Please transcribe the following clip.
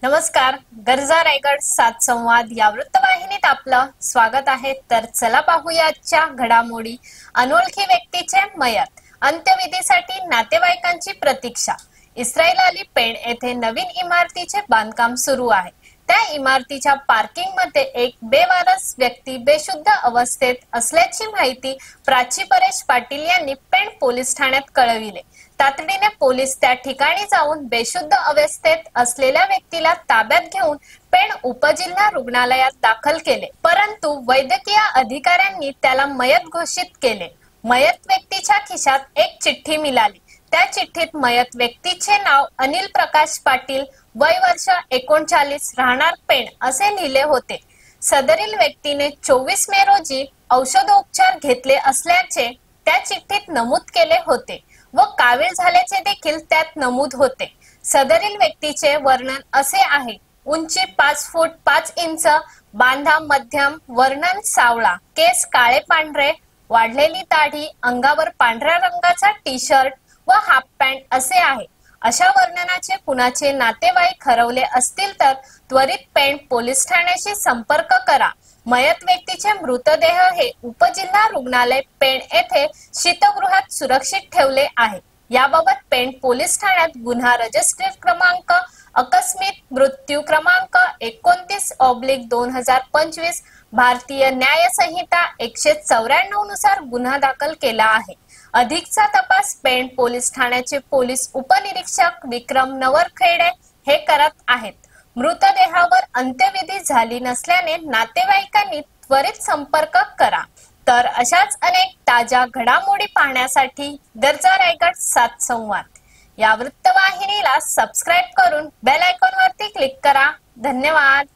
नमस्कार. गरजा रायगड 7 संवाद या वृत्तवाहिनीत आपलं स्वागत आहे. तर चला पाहूया आजच्या घडामोडी. अनोळखी व्यक्तीचे मयत, अंत्यविधीसाठी नातेवाईकांची प्रतीक्षा. इस्रायल अली पेण येथे नवीन इमारतीचे बांधकाम सुरू आहे. त्या इमारतीच्या पार्किंग मध्ये एक बेवारस व्यक्ती बेशुद्ध अवस्थेत असल्याची माहिती प्राची परेश पाटील यांनी पेण पोलीस ठाण्यात कळविले. तातडीने पोलीस त्या ठिकाणी जाऊन बेशुद्ध अवस्थेत असलेल्या व्यक्तीला ताब्यात घेऊन पेण उपजिल्हा रुग्णालयात दाखल केले, परंतु वैद्यकीय अधिकाऱ्यांनी त्याला मयत घोषित केले. मयत व्यक्तीच्या खिशात एक चिठ्ठी मिळाली. त्या चिठ्ठीत मयत व्यक्तीचे नाव अनिल प्रकाश पाटील, वय वर्ष 39, राहणार पेण असे लिहिले होते. सदरील व्यक्तीने 24 मे रोजी औषधोपचार घेतले असल्याचे त्या चिठ्ठीत नमूद केले होते व कावीळ झाल्याचे देखील त्यात नमूद होते. सदरील व्यक्तीचे वर्णन असे आहे: उंची 5 फूट 5 इंच, बांधा मध्यम, वर्णन सावळा, केस काळे पांढरे, वाढलेली दाढी, अंगावर पांढऱ्या रंगाचा टी शर्ट व हाफ पॅन्ट असे आहे. अशा वर्णनाचे कुणाचे नातेवाईक हरवले असतील तर त्वरित पेण पोलीस ठाण्याशी संपर्क करा. मयत व्यक्तीचे मृतदेह हे उपजिल्हा रुग्णालय पेण येथे शीतगृहात सुरक्षित ठेवले आहे. याबाबत पेण पोलीस ठाण्यात गुन्हा रजिस्टर क्रमांक आकस्मिक मृत्यू क्रमांक 29/2025 भारतीय न्याय संहिता 194 नुसार गुन्हा दाखल केला आहे. अधिकचा तपास पेण पोलीस ठाण्याचे पोलीस उपनिरीक्षक विक्रम नवरखेडे हे करत आहेत. मृतदेहावर अंत्यविधी झाली नसल्याने नातेवाईकांनी त्वरित संपर्क करा. तर अशाच अनेक ताज्या घडामोडी पाहण्यासाठी गरजा रायगड 7 संवाद या वृत्तवाहिनीला सबस्क्राईब करून बेल आयकॉन वरती क्लिक करा. धन्यवाद.